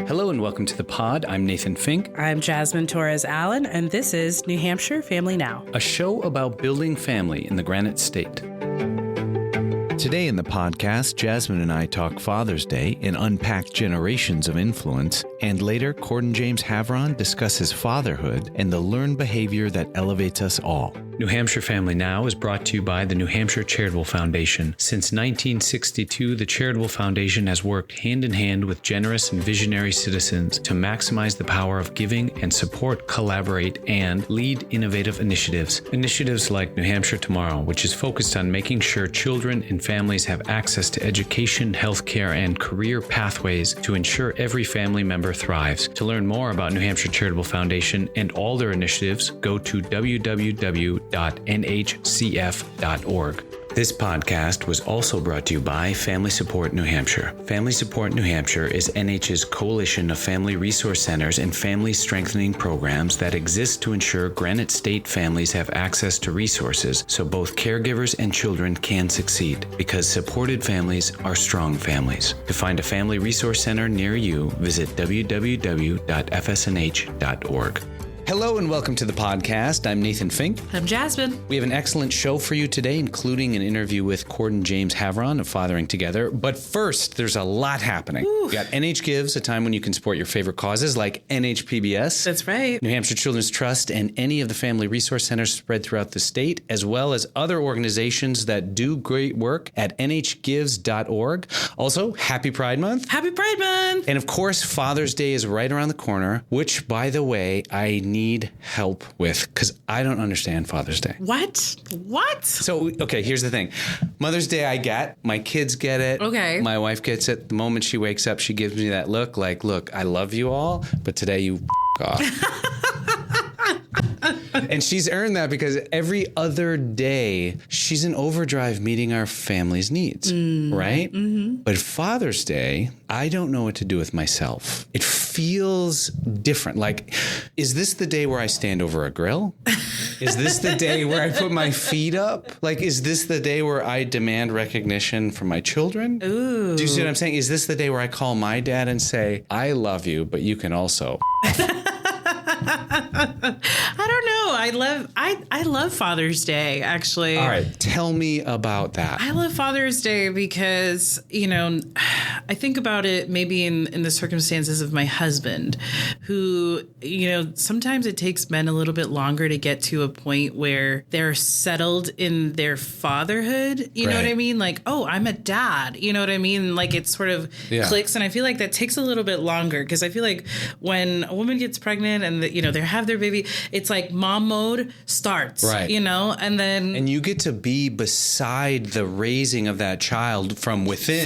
Hello and welcome to the pod. I'm Nathan Fink. I'm Jasmine Torres Allen, and this is New Hampshire Family Now, A show about building family in the Granite State. Today in the podcast, Jasmine and I talk Father's Day and unpack generations of influence, and later, Cordan James Haveron discusses fatherhood and the learned behavior that elevates us all. New Hampshire Family Now is brought to you by the New Hampshire Charitable Foundation. Since 1962, the Charitable Foundation has worked hand in hand with generous and visionary citizens to maximize the power of giving and support, collaborate, and lead innovative initiatives. Initiatives like New Hampshire Tomorrow, which is focused on making sure children and families have access to education, healthcare, and career pathways to ensure every family member thrives. To learn more about New Hampshire Charitable Foundation and all their initiatives, go to www.nhcf.org. This podcast was also brought to you by Family Support New Hampshire. Family Support New Hampshire is NH's coalition of family resource centers and family strengthening programs that exist to ensure Granite State families have access to resources so both caregivers and children can succeed, because supported families are strong families. To find a family resource center near you, visit www.fsnh.org. Hello and welcome to the podcast. I'm Nathan Fink. I'm Jasmine. We have an excellent show for you today, including an interview with Cordan James Haveron of Fathering Together. But first, there's a lot happening. We got NH Gives, a time when you can support your favorite causes like NHPBS. That's right. New Hampshire Children's Trust and any of the family resource centers spread throughout the state, as well as other organizations that do great work at nhgives.org. Also, Happy Pride Month. Happy Pride Month. And of course, Father's Day is right around the corner, which, by the way, I need help with because I don't understand Father's Day. What? So, okay, here's the thing. Mother's Day I get. My kids get it. Okay. My wife gets it. The moment she wakes up, she gives me that look like, look, I love you all, but today you off. And she's earned that because every other day she's in overdrive meeting our family's needs, right? Mm-hmm. But Father's Day, I don't know what to do with myself. It feels different. Like, is this the day where I stand over a grill? Is this the day where I put my feet up? Like, is this the day where I demand recognition from my children? Ooh. Do you see what I'm saying? Is this the day where I call my dad and say, I love you, but you can also... I don't know. I love Father's Day, actually. All right. Tell me about that. I love Father's Day because, I think about it maybe in the circumstances of my husband, who, sometimes it takes men a little bit longer to get to a point where they're settled in their fatherhood. You know what I mean? Like, oh, I'm a dad. You know what I mean? Like, it sort of clicks. And I feel like that takes a little bit longer because I feel like when a woman gets pregnant and, they have their baby, it's like mom mode starts, right? And then... And you get to be beside the raising of that child from within.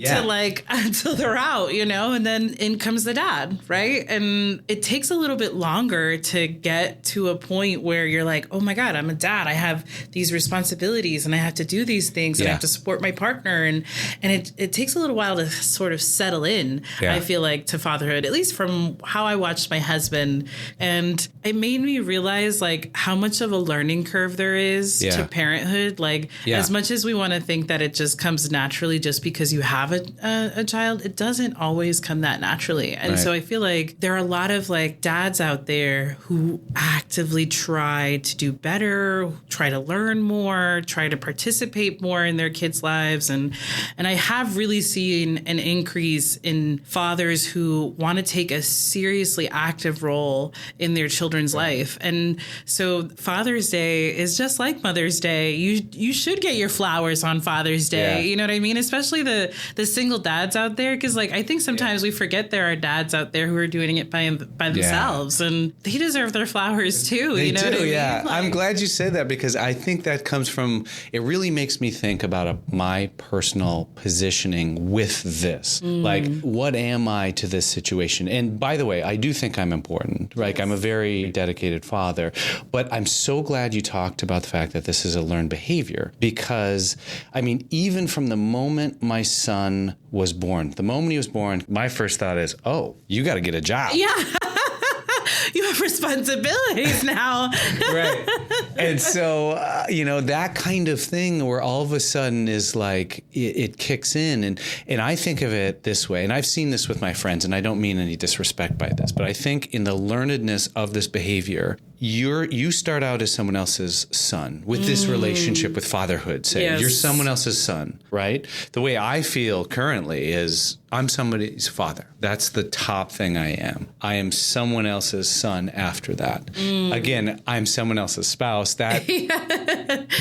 To like, until they're out, and then in comes the dad, right? And it takes a little bit longer to get to a point where you're like, oh my God, I'm a dad. I have these responsibilities and I have to do these things and I have to support my partner. And it takes a little while to sort of settle in, I feel like, to fatherhood, at least from how I watched my husband. And it made me realize like how much of a learning curve there is to parenthood. Like as much as we want to think that it just comes naturally just because you have a child, it doesn't always come that naturally. And so I feel like there are a lot of like dads out there who actively try to do better, try to learn more, try to participate more in their kids' lives. And I have really seen an increase in fathers who want to take a seriously active role in their children's life. And so Father's Day is just like Mother's Day. You should get your flowers on Father's Day. You know what I mean? Especially the single dads out there. Because like, I think sometimes we forget there are dads out there who are doing it by themselves and they deserve their flowers too. They you know do, what I mean? Like, I'm glad you said that because I think that comes from, it really makes me think about my personal positioning with this. Like, what am I to this situation? And by the way, I do think I'm important. Like, I'm a very dedicated father, but I'm so glad you talked about the fact that this is a learned behavior because, I mean, even from the moment my son was born, the moment he was born, my first thought is, oh, you got to get a job. Yeah. you have responsibilities now. Right. And so, that kind of thing where all of a sudden is like, it kicks in. And I think of it this way, and I've seen this with my friends, and I don't mean any disrespect by this, but I think in the learnedness of this behavior, you start out as someone else's son with this relationship with fatherhood. Say you're someone else's son, right? The way I feel currently is I'm somebody's father. That's the top thing I am. I am someone else's son after that. Again, I'm someone else's spouse. That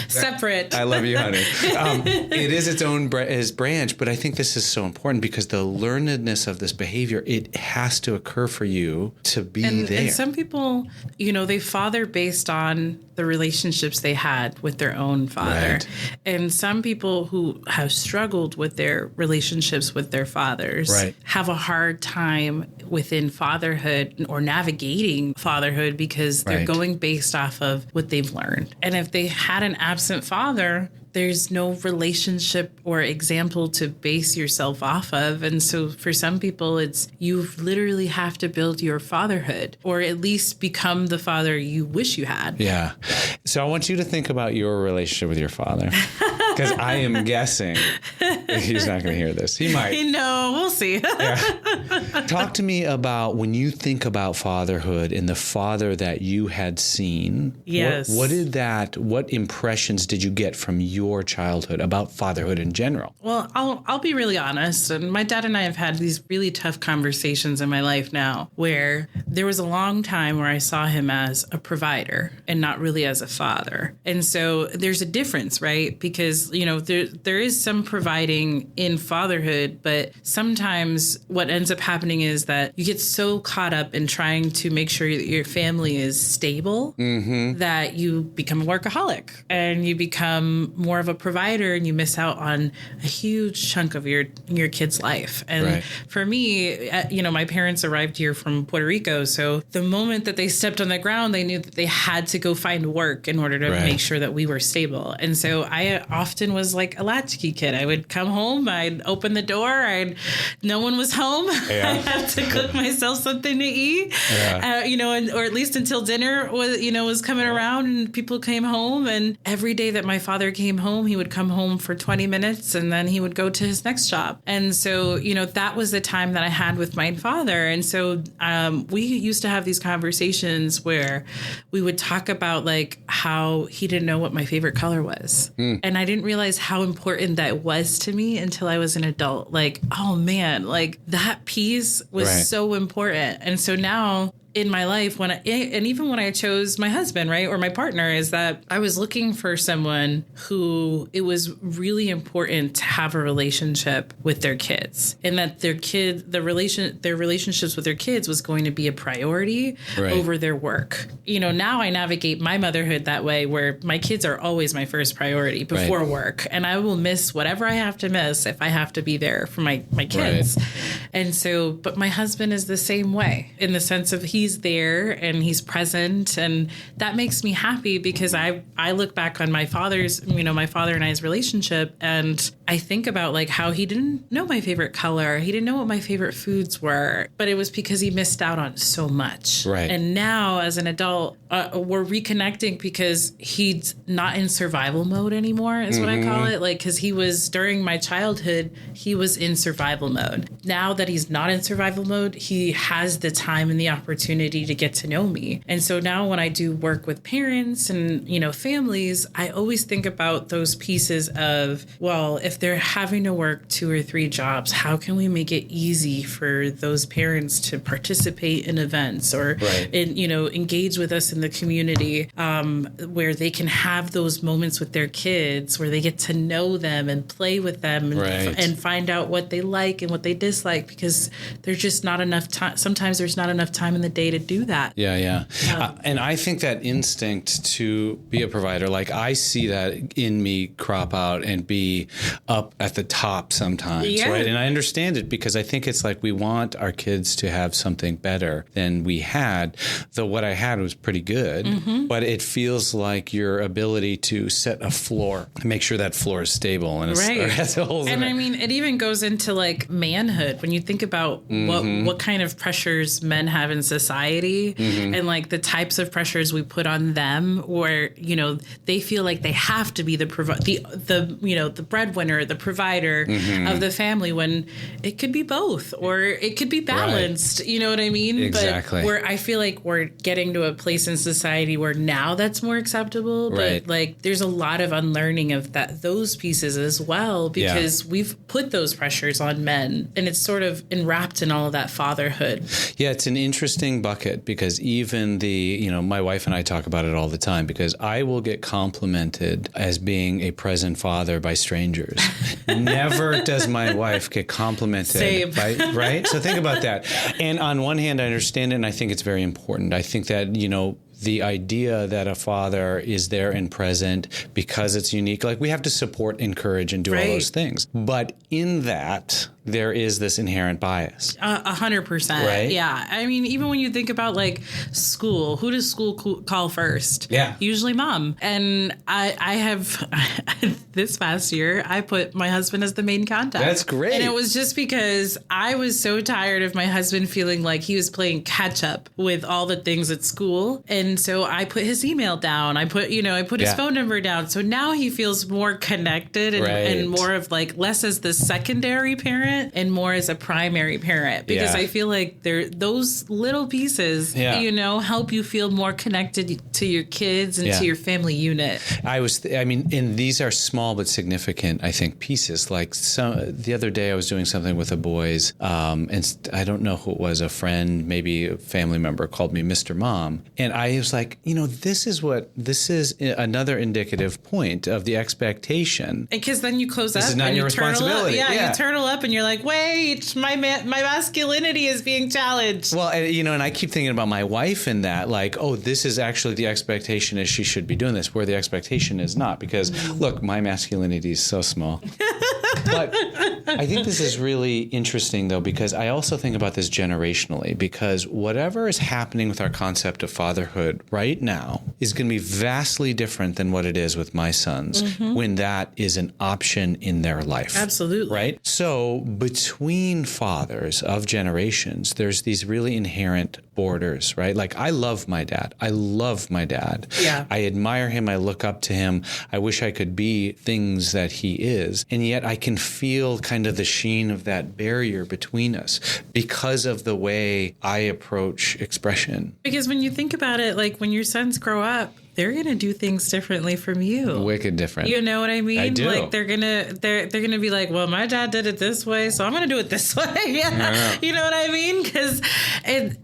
separate. I love you, honey. It is its own branch, but I think this is so important because the learnedness of this behavior, it has to occur for you to be there. And some people, they father based on the relationships they had with their own father. Right. And some people who have struggled with their relationships with their fathers have a hard time within fatherhood or navigating fatherhood because they're going based off of what they've learned. And if they had an absent father, there's no relationship or example to base yourself off of. And so for some people, it's you literally have to build your fatherhood or at least become the father you wish you had. Yeah. So I want you to think about your relationship with your father. Because I am guessing he's not going to hear this. He might. No, we'll see. Talk to me about when you think about fatherhood and the father that you had seen. Yes. What impressions did you get from your childhood about fatherhood in general? Well, I'll be really honest. And my dad and I have had these really tough conversations in my life now where there was a long time where I saw him as a provider and not really as a father. And so there's a difference, right? Because there is some providing in fatherhood, but sometimes what ends up happening is that you get so caught up in trying to make sure that your family is stable that you become a workaholic and you become more of a provider and you miss out on a huge chunk of your kid's life. And for me, my parents arrived here from Puerto Rico. So the moment that they stepped on the ground, they knew that they had to go find work in order to make sure that we were stable. And so I often was like a latchkey kid. I would come home, I'd open the door, no one was home. I had to cook myself something to eat, or at least until dinner was coming around and people came home. And every day that my father came home, he would come home for 20 minutes and then he would go to his next job. And so, that was the time that I had with my father. And so we used to have these conversations where we would talk about like how he didn't know what my favorite color was. And I didn't realize how important that was to me until I was an adult. Like, oh man, like that piece was so important. And so now in my life, even when I chose my husband, or my partner, is that I was looking for someone who it was really important to have a relationship with their kids, and that their relationships with their kids was going to be a priority over their work. Now I navigate my motherhood that way, where my kids are always my first priority before work, and I will miss whatever I have to miss if I have to be there for my kids. And so, but my husband is the same way in the sense of he's there and he's present, and that makes me happy because I look back on my father and I's relationship, and I think about like how he didn't know my favorite color, he didn't know what my favorite foods were, but it was because he missed out on so much. And now as an adult, we're reconnecting because he's not in survival mode anymore, is what I call it. Like, because he was, during my childhood, he was in survival mode. Now that he's not in survival mode, he has the time and the opportunity to get to know me. And so now when I do work with parents and, families, I always think about those pieces of, well, if they're having to work 2 or 3 jobs, how can we make it easy for those parents to participate in events or, engage with us in the community, where they can have those moments with their kids, where they get to know them and play with them and find out what they like and what they dislike, because there's just not enough time. Sometimes there's not enough time in the day to do that. And I think that instinct to be a provider, like I see that in me crop out and be up at the top sometimes, right? And I understand it because I think it's like we want our kids to have something better than we had, though what I had was pretty good, but it feels like your ability to set a floor, make sure that floor is stable and has holes in it. I mean, it even goes into like manhood. When you think about what kind of pressures men have in society, society and like the types of pressures we put on them where, you know, they feel like they have to be the breadwinner, the provider of the family, when it could be both, or it could be balanced. Right. You know what I mean? Exactly. But where I feel like we're getting to a place in society where now that's more acceptable. But like there's a lot of unlearning of those pieces as well, because we've put those pressures on men, and it's sort of enwrapped in all of that fatherhood. Yeah, it's an interesting bucket, because even my wife and I talk about it all the time, because I will get complimented as being a present father by strangers. Never does my wife get complimented by, right? So think about that. And on one hand, I understand it, and I think it's very important. I think that, the idea that a father is there and present because it's unique, like we have to support, encourage, and do all those things. But in that, there is this inherent bias. 100%. Right? Yeah. I mean, even when you think about like school, who does school call first? Yeah. Usually mom. And I have, this past year, I put my husband as the main contact. That's great. And it was just because I was so tired of my husband feeling like he was playing catch up with all the things at school. And so I put his email down. I put his phone number down. So now he feels more connected and more of like less as the secondary parent and more as a primary parent, because I feel like those little pieces, help you feel more connected to your kids and to your family unit. And these are small but significant, I think, pieces. Like the other day I was doing something with the boys, and I don't know who it was, a friend, maybe a family member, called me Mr. Mom. And I was like, this is another indicative point of the expectation. Because then you close this up. This is not and your you responsibility. You turtle up and you're like, wait, my masculinity is being challenged. Well, and I keep thinking about my wife in that, like, oh, this is actually the expectation is she should be doing this, where the expectation is not, because look, my masculinity is so small. But I think this is really interesting, though, because I also think about this generationally, because whatever is happening with our concept of fatherhood right now is going to be vastly different than what it is with my sons when that is an option in their life. Absolutely. Right? So between fathers of generations, there's these really inherent borders, right? Like, I love my dad. Yeah. I admire him. I look up to him. I wish I could be things that he is. And yet I can feel kind of the sheen of that barrier between us because of the way I approach expression. Because when you think about it, like when your sons grow up, they're going to do things differently from you. Wicked different. You know what I mean? I do. Like they're going to be like, well, my dad did it this way, so I'm going to do it this way. Yeah. You know what I mean?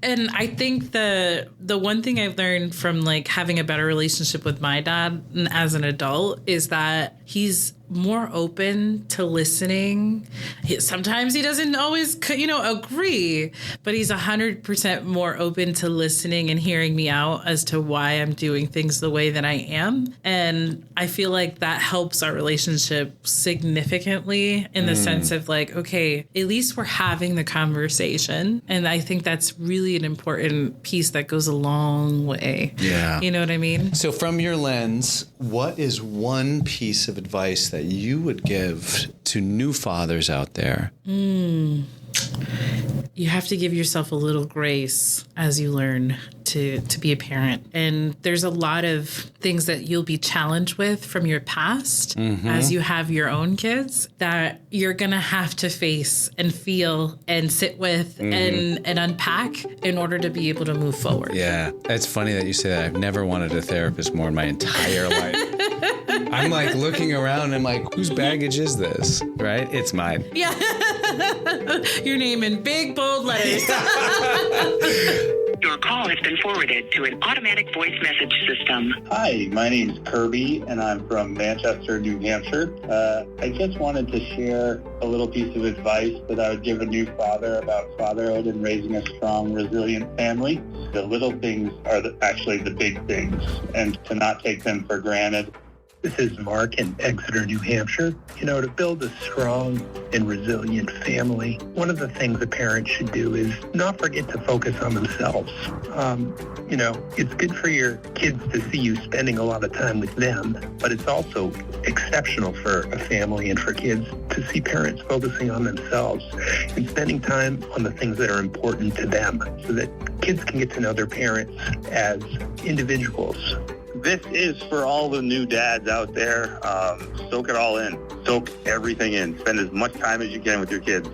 And I think the one thing I've learned from like having a better relationship with my dad as an adult is that he's more open to listening. Sometimes he doesn't always, agree, but he's 100% more open to listening and hearing me out as to why I'm doing things the way that I am. And I feel like that helps our relationship significantly in the sense of like, okay, at least we're having the conversation. And I think that's really an important piece that goes a long way. Yeah. You know what I mean? So from your lens, what is one piece of advice that you would give to new fathers out there? You have to give yourself a little grace as you learn to be a parent. And there's a lot of things that you'll be challenged with from your past as you have your own kids that you're going to have to face and feel and sit with and unpack in order to be able to move forward. Yeah. It's funny that you say that. I've never wanted a therapist more in my entire life. I'm like looking around and I'm like, whose baggage is this? Right? It's mine. Yeah. Your name in big, bold letters. Your call has been forwarded to an automatic voice message system. Hi, my name's Kirby, and I'm from Manchester, New Hampshire. I just wanted to share a little piece of advice that I would give a new father about fatherhood and raising a strong, resilient family. The little things are actually the big things, and to not take them for granted. This is Mark in Exeter, New Hampshire. To build a strong and resilient family, one of the things a parent should do is not forget to focus on themselves. It's good for your kids to see you spending a lot of time with them, but it's also exceptional for a family and for kids to see parents focusing on themselves and spending time on the things that are important to them so that kids can get to know their parents as individuals. This is for all the new dads out there. Soak it all in. Soak everything in. Spend as much time as you can with your kids.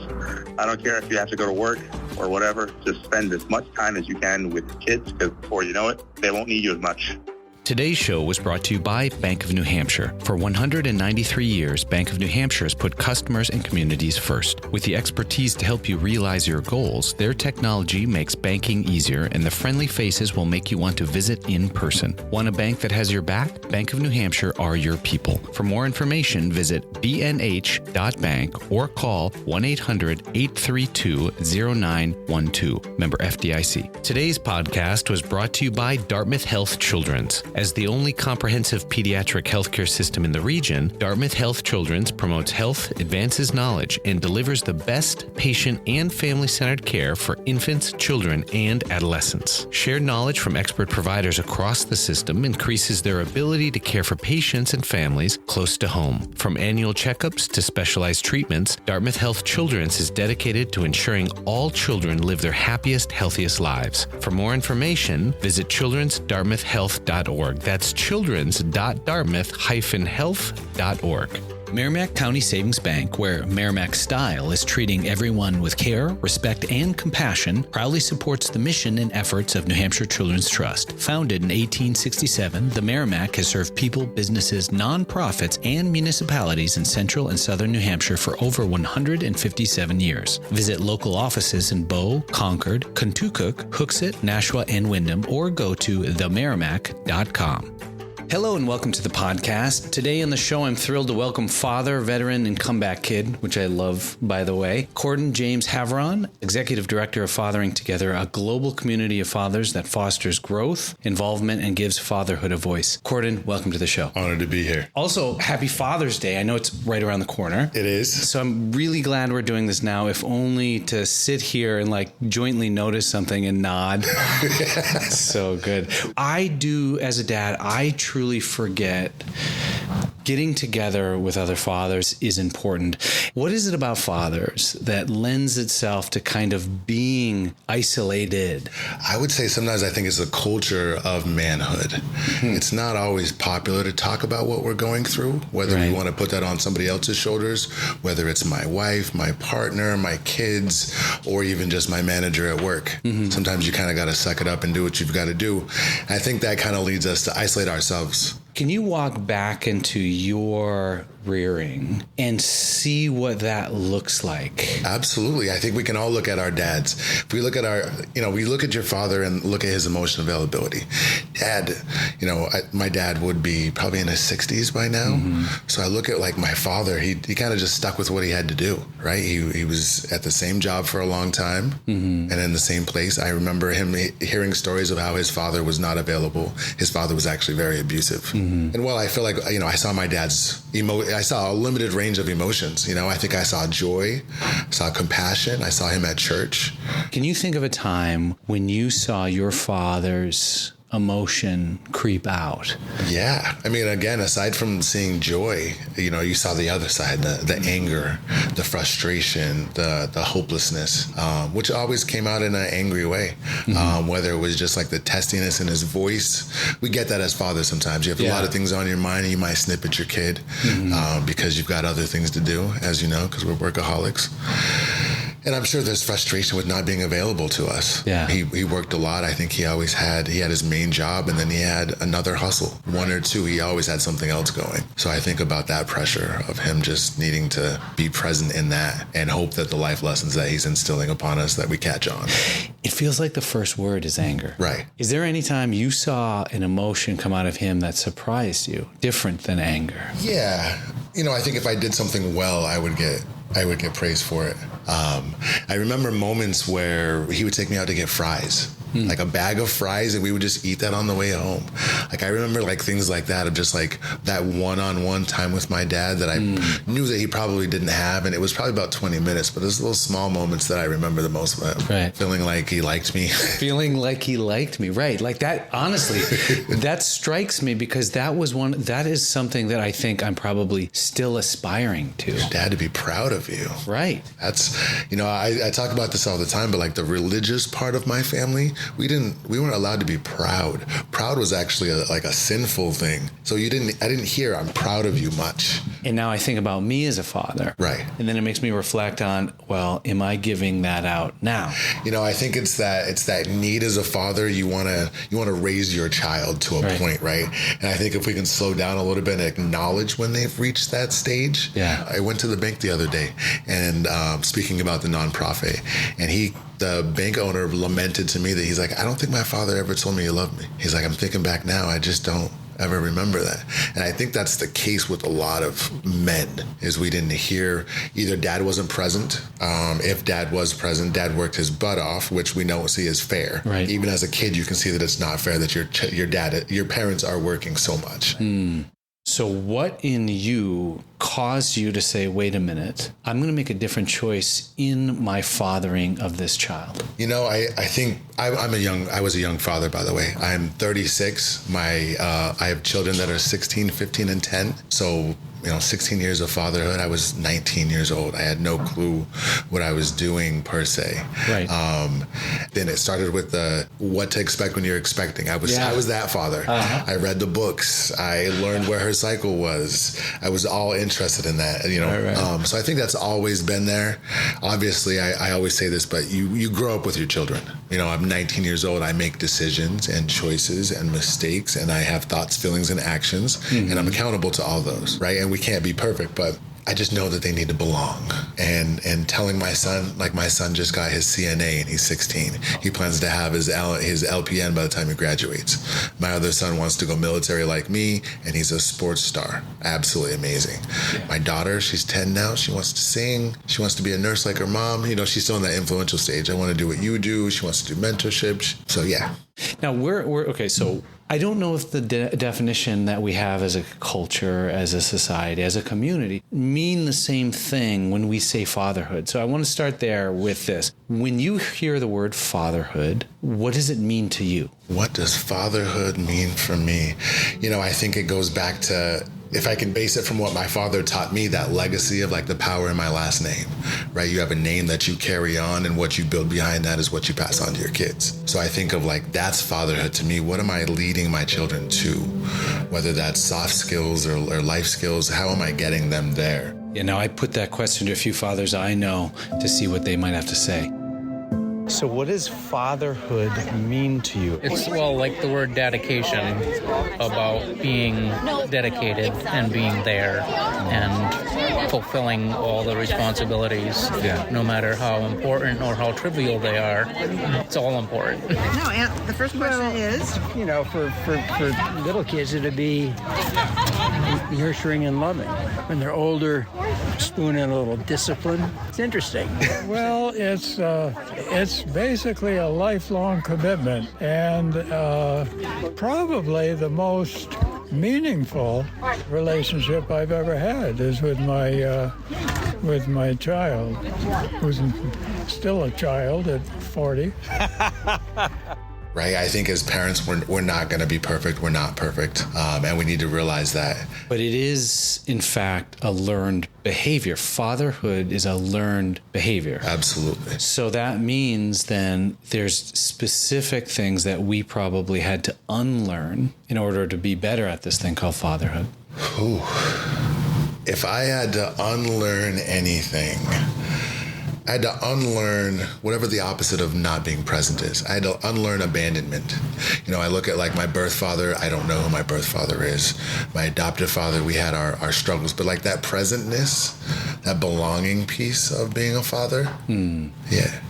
I don't care if you have to go to work or whatever. Just spend as much time as you can with your kids, because before you know it, they won't need you as much. Today's show was brought to you by Bank of New Hampshire. For 193 years, Bank of New Hampshire has put customers and communities first. With the expertise to help you realize your goals, their technology makes banking easier, and the friendly faces will make you want to visit in person. Want a bank that has your back? Bank of New Hampshire are your people. For more information, visit bnh.bank or call 1-800-832-0912. Member FDIC. Today's podcast was brought to you by Dartmouth Health Children's. As the only comprehensive pediatric healthcare system in the region, Dartmouth Health Children's promotes health, advances knowledge, and delivers the best patient and family-centered care for infants, children, and adolescents. Shared knowledge from expert providers across the system increases their ability to care for patients and families close to home. From annual checkups to specialized treatments, Dartmouth Health Children's is dedicated to ensuring all children live their happiest, healthiest lives. For more information, visit childrensdartmouthhealth.org. That's childrens.dartmouth-health.org. Merrimack County Savings Bank, where Merrimack style is treating everyone with care, respect, and compassion, proudly supports the mission and efforts of New Hampshire Children's Trust. Founded in 1867, the Merrimack has served people, businesses, nonprofits, and municipalities in central and southern New Hampshire for over 157 years. Visit local offices in Bow, Concord, Contoocook, Hooksett, Nashua, and Wyndham, or go to themerrimack.com. Hello and welcome to the podcast. Today on the show, I'm thrilled to welcome father, veteran, and comeback kid, which I love, by the way, Cordan James Haveron, Executive Director of Fathering Together, a global community of fathers that fosters growth, involvement, and gives fatherhood a voice. Cordan, welcome to the show. Honored to be here. Also, happy Father's Day. I know it's right around the corner. It is. So I'm really glad we're doing this now, if only to sit here and jointly notice something and nod. So good. I do, as a dad, I truly forget getting together with other fathers is important. What is it about fathers that lends itself to kind of being isolated? I would say sometimes I think it's a culture of manhood. It's not always popular to talk about what we're going through, whether we want to put that on somebody else's shoulders, whether it's my wife, my partner, my kids, or even just my manager at work. Sometimes you kind of got to suck it up and do what you've got to do. I think that kind of leads us to isolate ourselves. Can you walk back into your rearing and see what that looks like? Absolutely. I think we can all look at our dads. If we look at we look at your father and look at his emotional availability. Dad, my dad would be probably in his 60s by now. So I look at my father, he kind of just stuck with what he had to do, right? He was at the same job for a long time and in the same place. I remember him hearing stories of how his father was not available. His father was actually very abusive. And while I feel like, I saw my dad's I saw a limited range of emotions. I think I saw joy, I saw compassion, I saw him at church. Can you think of a time when you saw your father's emotion creep out? Yeah. I mean, again, aside from seeing joy, you saw the other side, the anger, the frustration, the hopelessness, which always came out in an angry way. Whether it was just the testiness in his voice. We get that as fathers sometimes. You have a lot of things on your mind and you might snip at your kid because you've got other things to do, as you know, because we're workaholics. And I'm sure there's frustration with not being available to us. Yeah. He worked a lot. I think he had his main job and then he had another hustle, one or two. He always had something else going. So I think about that pressure of him just needing to be present in that and hope that the life lessons that he's instilling upon us that we catch on. It feels like the first word is anger. Right. Is there any time you saw an emotion come out of him that surprised you, different than anger? Yeah. I think if I did something well, I would get praise for it. I remember moments where he would take me out to get fries. like a bag of fries, and we would just eat that on the way home. Like I remember like things like that of just like that one-on-one time with my dad that I knew that he probably didn't have, and it was probably about 20 minutes, but those little small moments that I remember the most. Right. Feeling like he liked me. Feeling like he liked me, right? Like that, honestly, that strikes me because that is something that I think I'm probably still aspiring to. Dad, to be proud of you. Right. That's, I talk about this all the time, but like the religious part of my family, we weren't allowed to be proud. Proud was actually like a sinful thing. So I didn't hear I'm proud of you much. And now I think about me as a father. Right. And then it makes me reflect on, well, am I giving that out now? I think it's that need as a father. You want to raise your child to a point, right? And I think if we can slow down a little bit and acknowledge when they've reached that stage. Yeah. I went to the bank the other day and speaking about the nonprofit, and the bank owner lamented to me that he's like, I don't think my father ever told me he loved me. He's like, I'm thinking back now, I just don't ever remember that. And I think that's the case with a lot of men, is we didn't hear, either dad wasn't present. If dad was present, dad worked his butt off, which we don't see as fair. Right. Even as a kid, you can see that it's not fair that your parents are working so much. So what in you caused you to say, wait a minute, I'm going to make a different choice in my fathering of this child? I think I was a young father, by the way. I'm 36. I have children that are 16, 15, and 10. So 16 years of fatherhood. I was 19 years old. I had no clue what I was doing per se. Right. Then it started with what to expect when you're expecting. I was that father. Uh-huh. I read the books. I learned where her cycle was. I was all interested in that. Right. So I think that's always been there. Obviously, I always say this, but you grow up with your children. I'm 19 years old. I make decisions and choices and mistakes, and I have thoughts, feelings, and actions, and I'm accountable to all those. Right. And we can't be perfect, but I just know that they need to belong. And telling my son, like my son just got his CNA and he's 16. He plans to have his LPN by the time he graduates. My other son wants to go military like me, and he's a sports star. Absolutely amazing. Yeah. My daughter, she's 10 now. She wants to sing. She wants to be a nurse like her mom. She's still in that influential stage. I want to do what you do. She wants to do mentorship. So yeah. Now we're okay. So I don't know if the definition that we have as a culture, as a society, as a community mean the same thing when we say fatherhood. So I want to start there with this. When you hear the word fatherhood, what does it mean to you? What does fatherhood mean for me? I think it goes back to, if I can base it from what my father taught me, that legacy of like the power in my last name, right? You have a name that you carry on, and what you build behind that is what you pass on to your kids. So I think of like, that's fatherhood to me. What am I leading my children to? Whether that's soft skills or life skills, how am I getting them there? Now I put that question to a few fathers I know to see what they might have to say. So what does fatherhood mean to you? It's, like the word dedication, about being dedicated and being there and fulfilling all the responsibilities, no matter how important or how trivial they are. It's all important. No, and the first question is... for little kids, it'd be nurturing and loving. When they're older, spoon in a little discipline. It's interesting. Well, it's basically a lifelong commitment, and probably the most meaningful relationship I've ever had is with my child, who's still a child at 40. Right? I think as parents, we're not going to be perfect. We're not perfect. And we need to realize that. But it is, in fact, a learned behavior. Fatherhood is a learned behavior. Absolutely. So that means then there's specific things that we probably had to unlearn in order to be better at this thing called fatherhood. Ooh. If I had to unlearn anything, I had to unlearn whatever the opposite of not being present is. I had to unlearn abandonment. I look at like my birth father. I don't know who my birth father is. My adoptive father, we had our struggles. But like that presentness, that belonging piece of being a father. Yeah.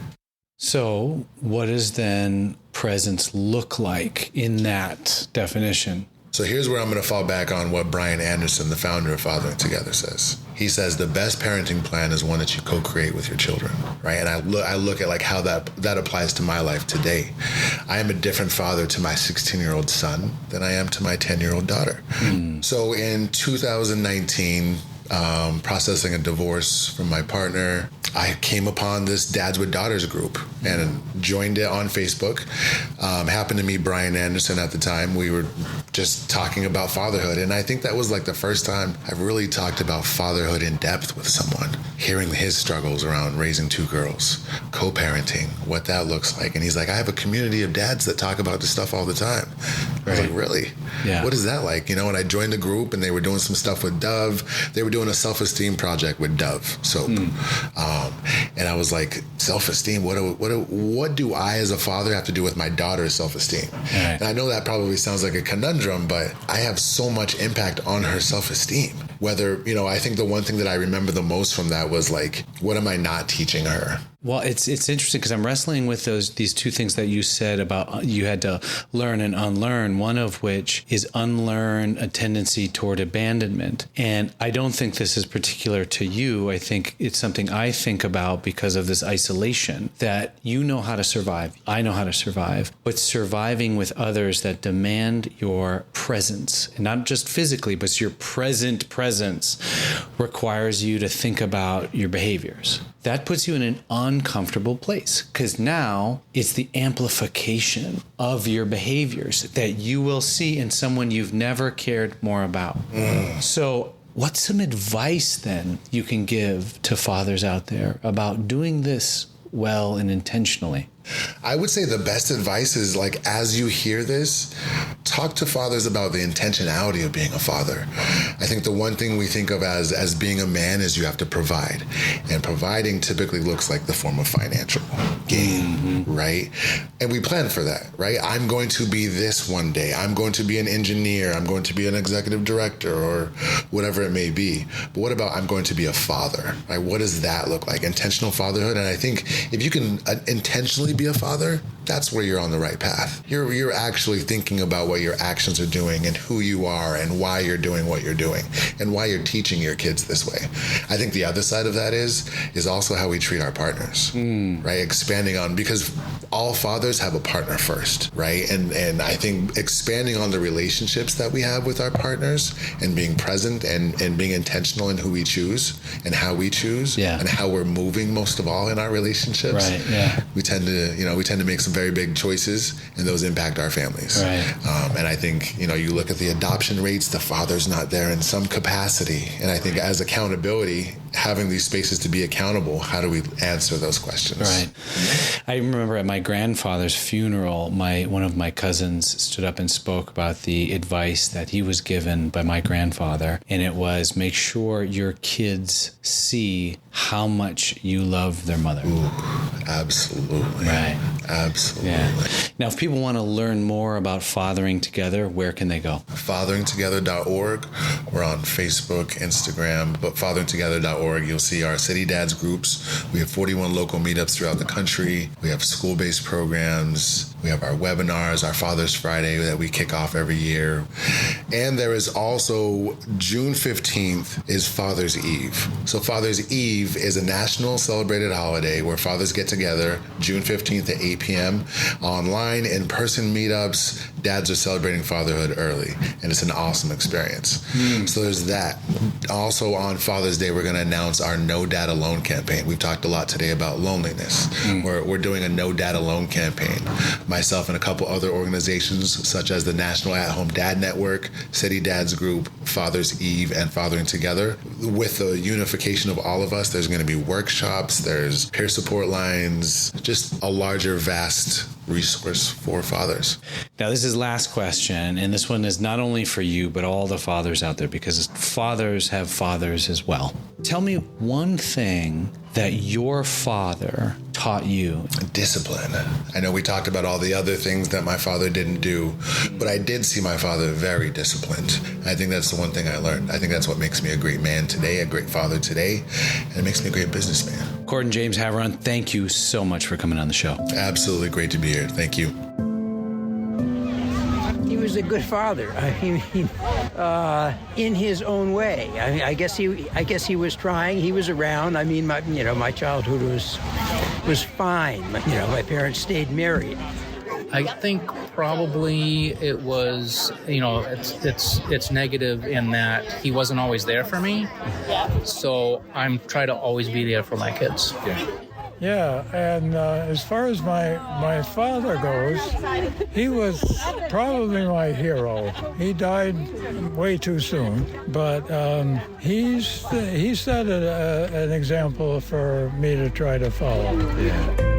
So what does then presence look like in that definition? So here's where I'm going to fall back on what Brian Anderson, the founder of Fathering Together, says. He says the best parenting plan is one that you co-create with your children, right? And I look at like how that applies to my life today. I am a different father to my 16-year-old son than I am to my 10-year-old daughter. So in 2019, processing a divorce from my partner, I came upon this Dads with Daughters group and joined it on Facebook. Happened to meet Brian Anderson at the time. We were just talking about fatherhood. And I think that was like the first time I've really talked about fatherhood in depth with someone, hearing his struggles around raising 2 girls, co-parenting, what that looks like. And he's like, I have a community of dads that talk about this stuff all the time. I was like, really? Yeah. What is that like? You know, and I joined the group and they were doing some stuff with Dove. They were doing a self-esteem project with Dove soap. And I was like, self-esteem, what do I as a father have to do with my daughter's self-esteem? Right. And I know that probably sounds like a conundrum, but I have so much impact on her self-esteem. Whether, you know, I think the one thing that I remember the most from that was like, what am I not teaching her? Well, it's interesting because I'm wrestling with these 2 things that you said about you had to learn and unlearn, one of which is unlearn a tendency toward abandonment. And I don't think this is particular to you. I think it's something I think about because of this isolation, that you know how to survive. I know how to survive. But surviving with others that demand your presence, and not just physically, but your presence requires you to think about your behaviors. That puts you in an uncomfortable place because now it's the amplification of your behaviors that you will see in someone you've never cared more about. So what's some advice then you can give to fathers out there about doing this well and intentionally? I would say the best advice is, like, as you hear this, talk to fathers about the intentionality of being a father. I think the one thing we think of as being a man is you have to provide. And providing typically looks like the form of financial gain, right? And we plan for that, right? I'm going to be this one day. I'm going to be an engineer. I'm going to be an executive director or whatever it may be. But what about I'm going to be a father, right? What does that look like? Intentional fatherhood. And I think if you can intentionally be a father, that's where you're on the right path. You're actually thinking about what your actions are doing and who you are and why you're doing what you're doing and why you're teaching your kids this way. I think the other side of that is also how we treat our partners, right? Expanding on, because all fathers have a partner first, right? And I think expanding on the relationships that we have with our partners and being present and being intentional in who we choose and how we choose and how we're moving most of all in our relationships. Right, yeah. We tend to make some very big choices, and those impact our families. Right. And I think, you look at the adoption rates, the father's not there in some capacity. And I think as accountability, having these spaces to be accountable, how do we answer those questions? Right. I remember at my grandfather's funeral, one of my cousins stood up and spoke about the advice that he was given by my grandfather. And it was, make sure your kids see how much you love their mother. Ooh, absolutely. Right. Absolutely. Yeah. Now, if people want to learn more about Fathering Together, where can they go? Fatheringtogether.org. We're on Facebook, Instagram, but fatheringtogether.org. You'll see our City Dads groups. We have 41 local meetups throughout the country. We have school-based programs. We have our webinars, our Father's Friday that we kick off every year. And there is also June 15th is Father's Eve. So Father's Eve is a national celebrated holiday where fathers get together June 15th at 8 p.m. online, in-person meetups. Dads are celebrating fatherhood early, and it's an awesome experience. So there's that. Also on Father's Day, we're going to announce our No Dad Alone campaign. We've talked a lot today about loneliness. We're doing a No Dad Alone campaign. Myself and a couple other organizations, such as the National At-Home Dad Network, City Dads Group, Father's Eve, and Fathering Together. With the unification of all of us, there's going to be workshops, there's peer support lines, just a larger, vast resource for fathers. Now, this is last question, and this one is not only for you, but all the fathers out there, because fathers have fathers as well. Tell me one thing that your father taught you. Discipline. I know we talked about all the other things that my father didn't do, but I did see my father very disciplined. I think that's the one thing I learned. I think that's what makes me a great man today, a great father today, and it makes me a great businessman. Cordan James Haveron, thank you so much for coming on the show. Absolutely great to be here. Thank you. he was a good father. I mean, in his own way. I guess he was trying. He was around. I mean, my childhood was fine. My parents stayed married. I think probably it was, it's negative in that he wasn't always there for me. So I'm trying to always be there for my kids. Yeah, and as far as my father goes, he was probably my hero. He died way too soon, but he set an example for me to try to follow. Yeah.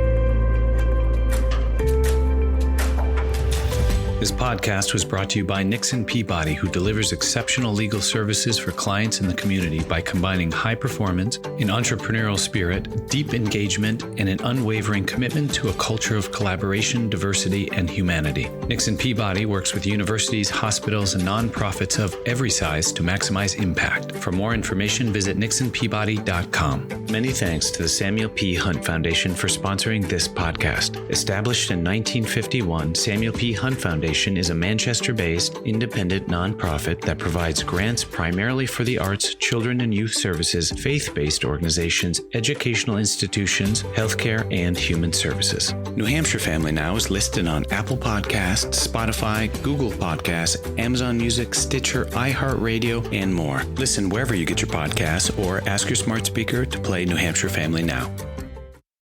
This podcast was brought to you by Nixon Peabody, who delivers exceptional legal services for clients in the community by combining high performance, an entrepreneurial spirit, deep engagement, and an unwavering commitment to a culture of collaboration, diversity, and humanity. Nixon Peabody works with universities, hospitals, and nonprofits of every size to maximize impact. For more information, visit nixonpeabody.com. Many thanks to the Samuel P. Hunt Foundation for sponsoring this podcast. Established in 1951, Samuel P. Hunt Foundation is a Manchester-based, independent nonprofit that provides grants primarily for the arts, children and youth services, faith-based organizations, educational institutions, healthcare, and human services. New Hampshire Family Now is listed on Apple Podcasts, Spotify, Google Podcasts, Amazon Music, Stitcher, iHeartRadio, and more. Listen wherever you get your podcasts or ask your smart speaker to play New Hampshire Family Now.